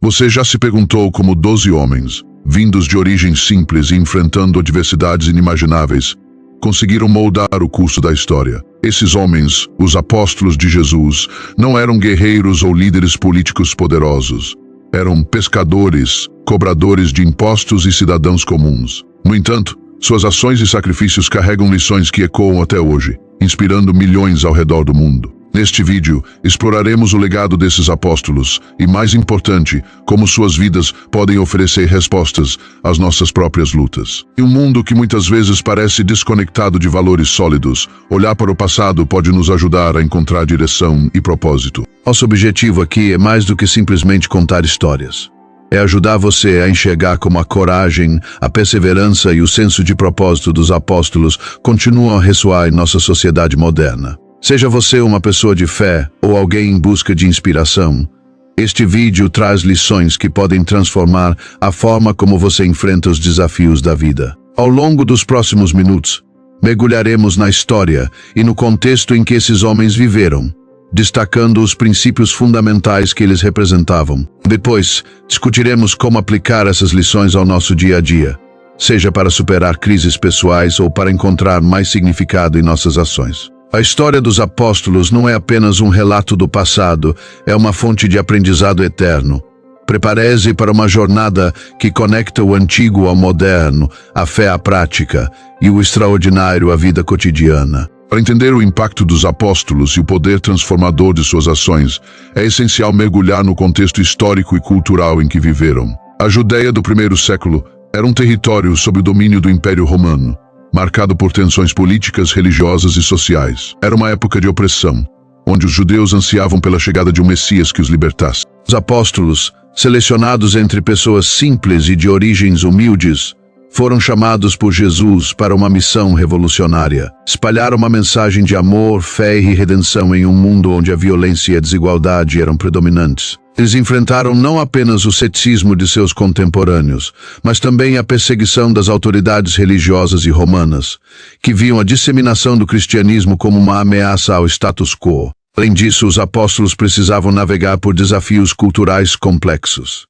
Você já se perguntou como 12 homens, vindos de origens simples e enfrentando adversidades inimagináveis, conseguiram moldar o curso da história? Esses homens, os apóstolos de Jesus, não eram guerreiros ou líderes políticos poderosos. Eram pescadores, cobradores de impostos e cidadãos comuns. No entanto, suas ações e sacrifícios carregam lições que ecoam até hoje, inspirando milhões ao redor do mundo. Neste vídeo, exploraremos o legado desses apóstolos e, mais importante, como suas vidas podem oferecer respostas às nossas próprias lutas. Em um mundo que muitas vezes parece desconectado de valores sólidos, olhar para o passado pode nos ajudar a encontrar direção e propósito. Nosso objetivo aqui é mais do que simplesmente contar histórias. É ajudar você a enxergar como a coragem, a perseverança e o senso de propósito dos apóstolos continuam a ressoar em nossa sociedade moderna. Seja você uma pessoa de fé ou alguém em busca de inspiração, este vídeo traz lições que podem transformar a forma como você enfrenta os desafios da vida. Ao longo dos próximos minutos, mergulharemos na história e no contexto em que esses homens viveram, destacando os princípios fundamentais que eles representavam. Depois, discutiremos como aplicar essas lições ao nosso dia a dia, seja para superar crises pessoais ou para encontrar mais significado em nossas ações. A história dos apóstolos não é apenas um relato do passado, é uma fonte de aprendizado eterno. Prepare-se para uma jornada que conecta o antigo ao moderno, a fé à prática e o extraordinário à vida cotidiana. Para entender o impacto dos apóstolos e o poder transformador de suas ações, é essencial mergulhar no contexto histórico e cultural em que viveram. A Judéia do primeiro século era um território sob o domínio do Império Romano, marcado por tensões políticas, religiosas e sociais. Era uma época de opressão, onde os judeus ansiavam pela chegada de um Messias que os libertasse. Os apóstolos, selecionados entre pessoas simples e de origens humildes, foram chamados por Jesus para uma missão revolucionária: espalhar uma mensagem de amor, fé e redenção em um mundo onde a violência e a desigualdade eram predominantes. Eles enfrentaram não apenas o ceticismo de seus contemporâneos, mas também a perseguição das autoridades religiosas e romanas, que viam a disseminação do cristianismo como uma ameaça ao status quo. Além disso, os apóstolos precisavam navegar por desafios culturais complexos.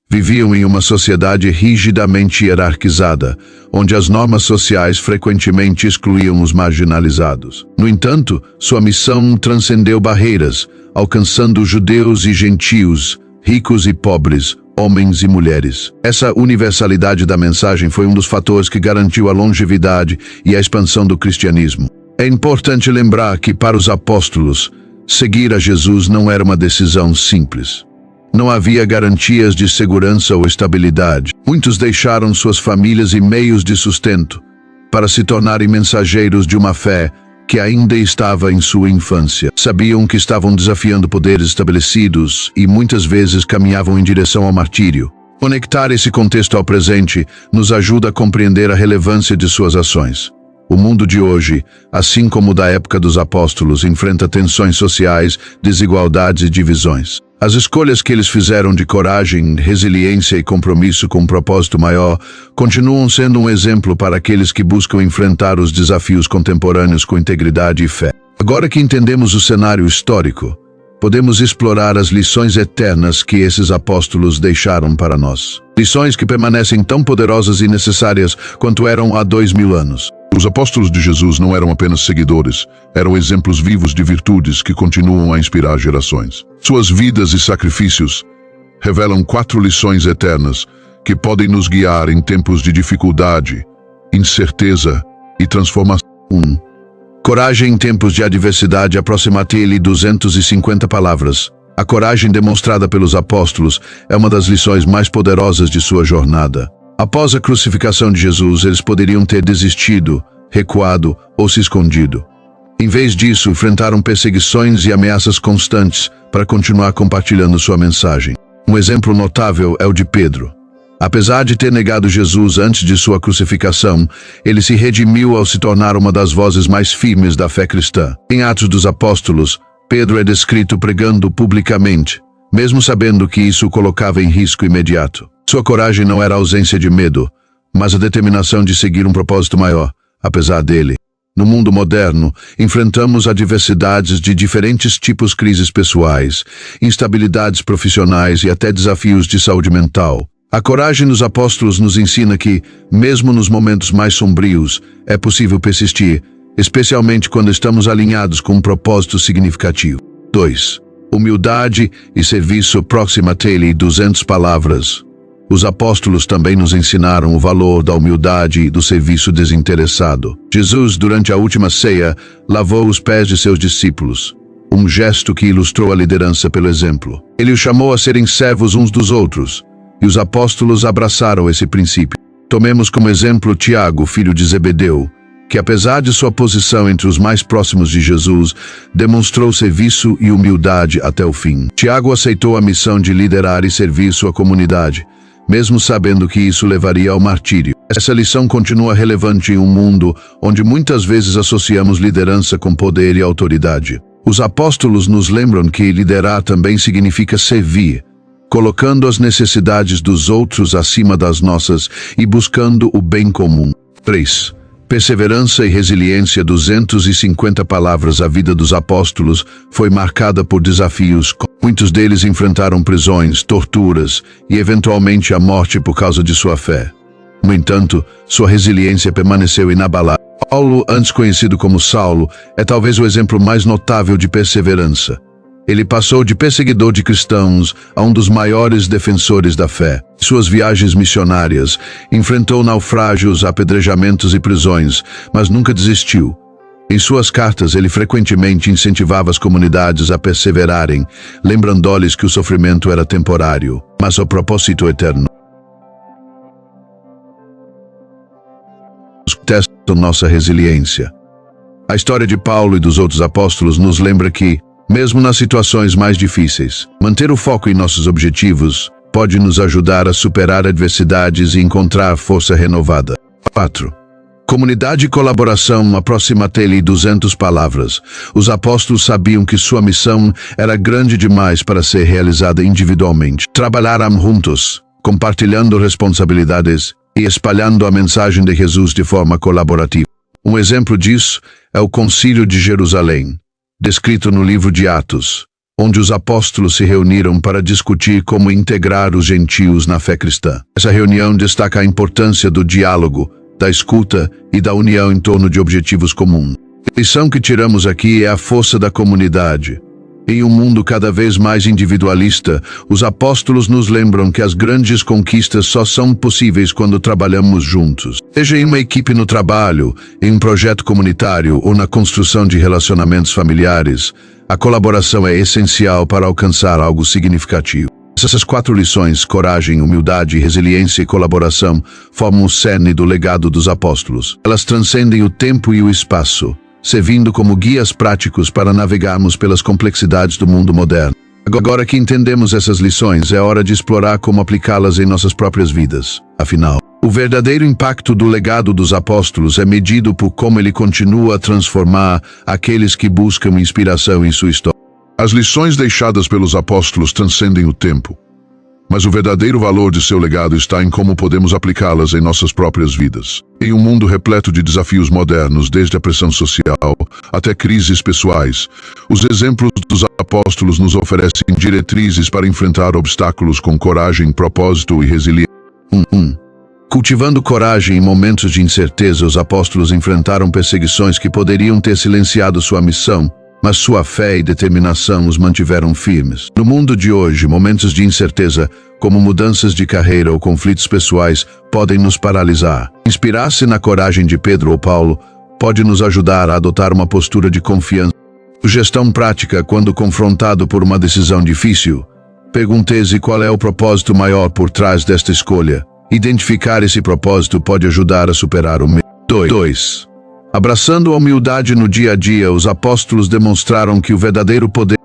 Viviam em uma sociedade rigidamente hierarquizada, onde as normas sociais frequentemente excluíam os marginalizados. No entanto, sua missão transcendeu barreiras, alcançando judeus e gentios, ricos e pobres, homens e mulheres. Essa universalidade da mensagem foi um dos fatores que garantiu a longevidade e a expansão do cristianismo. É importante lembrar que, para os apóstolos, seguir a Jesus não era uma decisão simples. Não havia garantias de segurança ou estabilidade. Muitos deixaram suas famílias e meios de sustento para se tornarem mensageiros de uma fé que ainda estava em sua infância. Sabiam que estavam desafiando poderes estabelecidos e muitas vezes caminhavam em direção ao martírio. Conectar esse contexto ao presente nos ajuda a compreender a relevância de suas ações. O mundo de hoje, assim como o da época dos apóstolos, enfrenta tensões sociais, desigualdades e divisões. As escolhas que eles fizeram de coragem, resiliência e compromisso com um propósito maior continuam sendo um exemplo para aqueles que buscam enfrentar os desafios contemporâneos com integridade e fé. Agora que entendemos o cenário histórico, podemos explorar as lições eternas que esses apóstolos deixaram para nós. Lições que permanecem tão poderosas e necessárias quanto eram há 2000 anos. Os apóstolos de Jesus não eram apenas seguidores, eram exemplos vivos de virtudes que continuam a inspirar gerações. Suas vidas e sacrifícios revelam 4 lições eternas que podem nos guiar em tempos de dificuldade, incerteza e transformação. 1. Coragem em tempos de adversidade. Aproximadamente 250 palavras. A coragem demonstrada pelos apóstolos é uma das lições mais poderosas de sua jornada. Após a crucificação de Jesus, eles poderiam ter desistido, recuado ou se escondido. Em vez disso, enfrentaram perseguições e ameaças constantes para continuar compartilhando sua mensagem. Um exemplo notável é o de Pedro. Apesar de ter negado Jesus antes de sua crucificação, ele se redimiu ao se tornar uma das vozes mais firmes da fé cristã. Em Atos dos Apóstolos, Pedro é descrito pregando publicamente, mesmo sabendo que isso o colocava em risco imediato. Sua coragem não era a ausência de medo, mas a determinação de seguir um propósito maior, apesar dele. No mundo moderno, enfrentamos adversidades de diferentes tipos, crises pessoais, instabilidades profissionais e até desafios de saúde mental. A coragem dos apóstolos nos ensina que, mesmo nos momentos mais sombrios, é possível persistir, especialmente quando estamos alinhados com um propósito significativo. 2. Humildade e serviço. Próxima tele 200 palavras. Os apóstolos também nos ensinaram o valor da humildade e do serviço desinteressado. Jesus, durante a última ceia, lavou os pés de seus discípulos, um gesto que ilustrou a liderança pelo exemplo. Ele os chamou a serem servos uns dos outros, e os apóstolos abraçaram esse princípio. Tomemos como exemplo Tiago, filho de Zebedeu, que apesar de sua posição entre os mais próximos de Jesus, demonstrou serviço e humildade até o fim. Tiago aceitou a missão de liderar e servir sua comunidade, mesmo sabendo que isso levaria ao martírio. Essa lição continua relevante em um mundo onde muitas vezes associamos liderança com poder e autoridade. Os apóstolos nos lembram que liderar também significa servir, colocando as necessidades dos outros acima das nossas e buscando o bem comum. 3. Perseverança e resiliência. 250 palavras. A vida dos apóstolos foi marcada por desafios. Muitos deles enfrentaram prisões, torturas e eventualmente a morte por causa de sua fé. No entanto, sua resiliência permaneceu inabalável. Paulo, antes conhecido como Saulo, é talvez o exemplo mais notável de perseverança. Ele passou de perseguidor de cristãos a um dos maiores defensores da fé. Em suas viagens missionárias, enfrentou naufrágios, apedrejamentos e prisões, mas nunca desistiu. Em suas cartas, ele frequentemente incentivava as comunidades a perseverarem, lembrando-lhes que o sofrimento era temporário, mas o propósito eterno. Testam nossa resiliência. A história de Paulo e dos outros apóstolos nos lembra que, mesmo nas situações mais difíceis, manter o foco em nossos objetivos pode nos ajudar a superar adversidades e encontrar força renovada. 4. Comunidade e colaboração. Próxima tele 200 palavras. Os apóstolos sabiam que sua missão era grande demais para ser realizada individualmente. Trabalharam juntos, compartilhando responsabilidades e espalhando a mensagem de Jesus de forma colaborativa. Um exemplo disso é o Concílio de Jerusalém, descrito no livro de Atos, onde os apóstolos se reuniram para discutir como integrar os gentios na fé cristã. Essa reunião destaca a importância do diálogo, da escuta e da união em torno de objetivos comuns. A lição que tiramos aqui é a força da comunidade. Em um mundo cada vez mais individualista, os apóstolos nos lembram que as grandes conquistas só são possíveis quando trabalhamos juntos. Seja em uma equipe no trabalho, em um projeto comunitário ou na construção de relacionamentos familiares, a colaboração é essencial para alcançar algo significativo. Essas 4 lições, coragem, humildade, resiliência e colaboração, formam o cerne do legado dos apóstolos. Elas transcendem o tempo e o espaço, servindo como guias práticos para navegarmos pelas complexidades do mundo moderno. Agora que entendemos essas lições, é hora de explorar como aplicá-las em nossas próprias vidas. Afinal, o verdadeiro impacto do legado dos apóstolos é medido por como ele continua a transformar aqueles que buscam inspiração em sua história. As lições deixadas pelos apóstolos transcendem o tempo, mas o verdadeiro valor de seu legado está em como podemos aplicá-las em nossas próprias vidas. Em um mundo repleto de desafios modernos, desde a pressão social até crises pessoais, os exemplos dos apóstolos nos oferecem diretrizes para enfrentar obstáculos com coragem, propósito e resiliência. 1. Cultivando coragem em momentos de incerteza, os apóstolos enfrentaram perseguições que poderiam ter silenciado sua missão, mas sua fé e determinação os mantiveram firmes. No mundo de hoje, momentos de incerteza, como mudanças de carreira ou conflitos pessoais, podem nos paralisar. Inspirar-se na coragem de Pedro ou Paulo pode nos ajudar a adotar uma postura de confiança. Sugestão prática: quando confrontado por uma decisão difícil, pergunte-se qual é o propósito maior por trás desta escolha. Identificar esse propósito pode ajudar a superar o medo. 2. Abraçando a humildade no dia a dia, os apóstolos demonstraram que o verdadeiro poder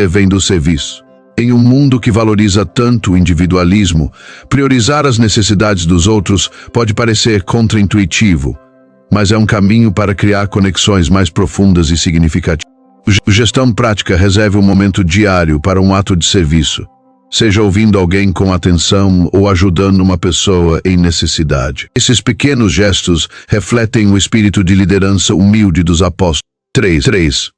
vem do serviço. Em um mundo que valoriza tanto o individualismo, priorizar as necessidades dos outros pode parecer contraintuitivo, mas é um caminho para criar conexões mais profundas e significativas. Sugestão prática: reserve um momento diário para um ato de serviço. seja ouvindo alguém com atenção ou ajudando uma pessoa em necessidade. Esses pequenos gestos refletem o espírito de liderança humilde dos apóstolos. 3.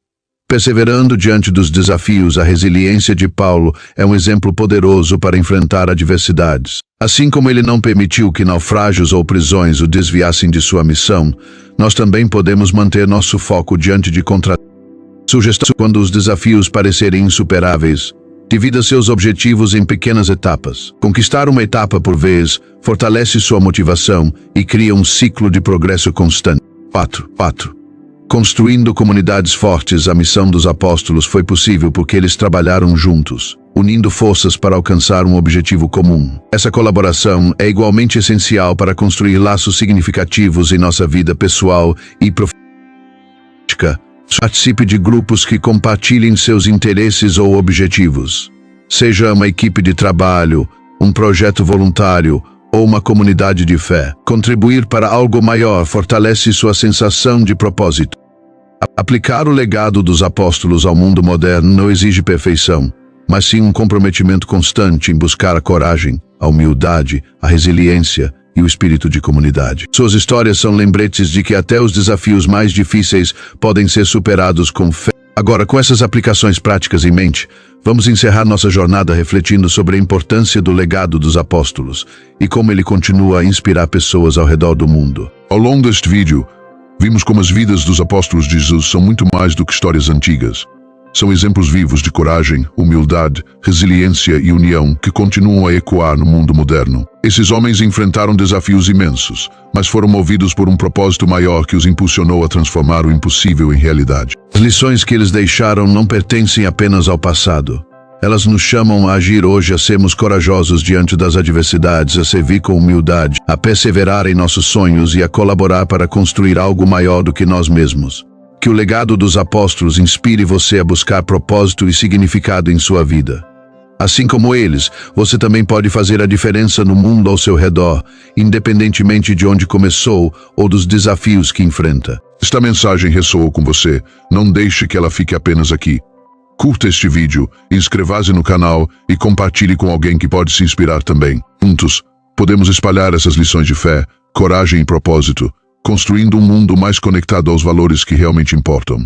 Perseverando diante dos desafios, a resiliência de Paulo é um exemplo poderoso para enfrentar adversidades. Assim como ele não permitiu que naufrágios ou prisões o desviassem de sua missão, nós também podemos manter nosso foco diante de sugestão quando os desafios parecerem insuperáveis. Divida seus objetivos em pequenas etapas. Conquistar uma etapa por vez fortalece sua motivação e cria um ciclo de progresso constante. 4. Construindo comunidades fortes, a missão dos apóstolos foi possível porque eles trabalharam juntos, unindo forças para alcançar um objetivo comum. Essa colaboração é igualmente essencial para construir laços significativos em nossa vida pessoal e profissional. Participe de grupos que compartilhem seus interesses ou objetivos. Seja uma equipe de trabalho, um projeto voluntário ou uma comunidade de fé. Contribuir para algo maior fortalece sua sensação de propósito. Aplicar o legado dos apóstolos ao mundo moderno não exige perfeição, mas sim um comprometimento constante em buscar a coragem, a humildade, a resiliência e o espírito de comunidade. Suas histórias são lembretes de que até os desafios mais difíceis podem ser superados com fé. Agora, com essas aplicações práticas em mente, vamos encerrar nossa jornada refletindo sobre a importância do legado dos apóstolos e como ele continua a inspirar pessoas ao redor do mundo. Ao longo deste vídeo, vimos como as vidas dos apóstolos de Jesus são muito mais do que histórias antigas. São exemplos vivos de coragem, humildade, resiliência e união que continuam a ecoar no mundo moderno. Esses homens enfrentaram desafios imensos, mas foram movidos por um propósito maior que os impulsionou a transformar o impossível em realidade. As lições que eles deixaram não pertencem apenas ao passado. Elas nos chamam a agir hoje, a sermos corajosos diante das adversidades, a servir com humildade, a perseverar em nossos sonhos e a colaborar para construir algo maior do que nós mesmos. Que o legado dos apóstolos inspire você a buscar propósito e significado em sua vida. Assim como eles, você também pode fazer a diferença no mundo ao seu redor, independentemente de onde começou ou dos desafios que enfrenta. Esta mensagem ressoou com você? Não deixe que ela fique apenas aqui. Curta este vídeo, inscreva-se no canal e compartilhe com alguém que pode se inspirar também. Juntos, podemos espalhar essas lições de fé, coragem e propósito, construindo um mundo mais conectado aos valores que realmente importam.